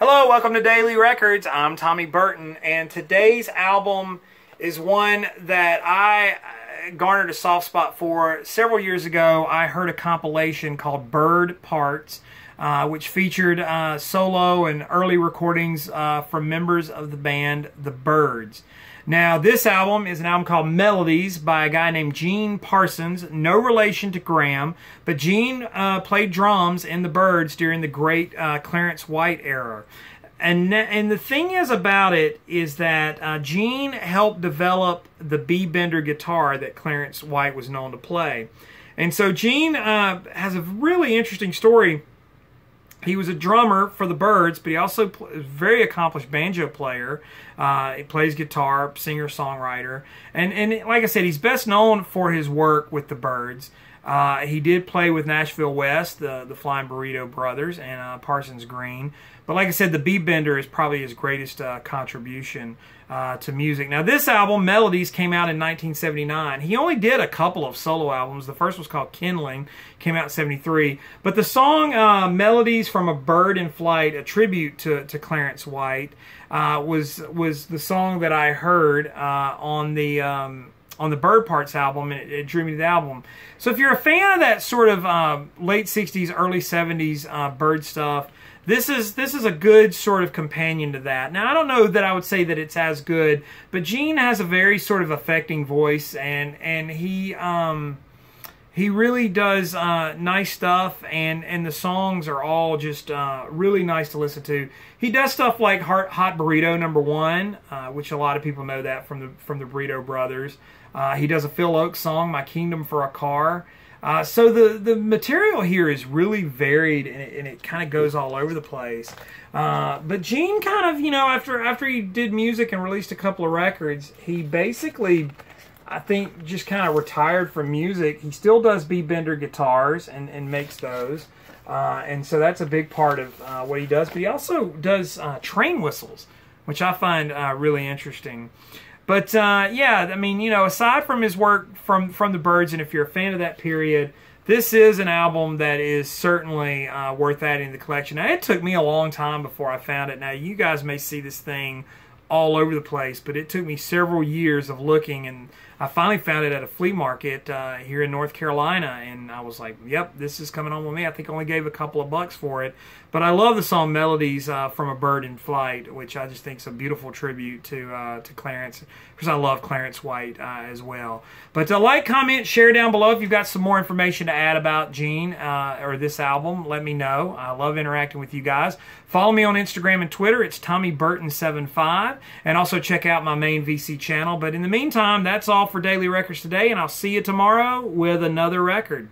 Hello, welcome to Daily Records. I'm Tommy Burton, and today's album is one that I garnered a soft spot for. Several years ago, I heard a compilation called Byrds, which featured solo and early recordings from members of the band The Byrds. Now, this album is an album called Melodies by a guy named Gene Parsons, no relation to Graham, but Gene played drums in the Byrds during the great Clarence White era. And the thing is about it is that Gene helped develop the B-bender guitar that Clarence White was known to play. And so Gene has a really interesting story. He was a drummer for the Byrds, but he also is a very accomplished banjo player. He plays guitar, singer-songwriter. And like I said, he's best known for his work with the Byrds. He did play with Nashville West, the Flying Burrito Brothers, and Parsons Green. But like I said, the B-bender is probably his greatest contribution to music. Now, this album, Melodies, came out in 1979. He only did a couple of solo albums. The first was called Kindling, came out in 73. But the song Melodies from a Bird in Flight, a tribute to Clarence White, was the song that I heard on the Bird Parts album, and it drew me to the album. So if you're a fan of that sort of late 60s, early 70s Bird stuff, this is a good sort of companion to that. Now, I don't know that I would say that it's as good, but Gene has a very sort of affecting voice, and he really does nice stuff, and the songs are all just really nice to listen to. He does stuff like Hot Burrito #1, which a lot of people know that from the Burrito Brothers. He does a Phil Oakes song, My Kingdom for a Car. So the material here is really varied, and it kind of goes all over the place. But Gene kind of, after he did music and released a couple of records, he basically, I think, just kind of retired from music. He still does B-bender guitars and makes those. And so that's a big part of what he does. But he also does train whistles, which I find really interesting. But yeah, I mean, aside from his work from the Byrds, and if you're a fan of that period, this is an album that is certainly worth adding to the collection. Now, it took me a long time before I found it. Now, you guys may see this thing all over the place, but it took me several years of looking, and I finally found it at a flea market here in North Carolina, and I was like, yep, this is coming on with me. I think I only gave a couple of bucks for it, but I love the song Melodies from a Bird in Flight, which I just think is a beautiful tribute to Clarence, because I love Clarence White as well. But like, comment, share down below if you've got some more information to add about Gene or this album. Let me know. I love interacting with you guys. Follow me on Instagram and Twitter. It's TommyBurton75, and also check out my main VC channel. But in the meantime, that's all for Daily Records today, and I'll see you tomorrow with another record.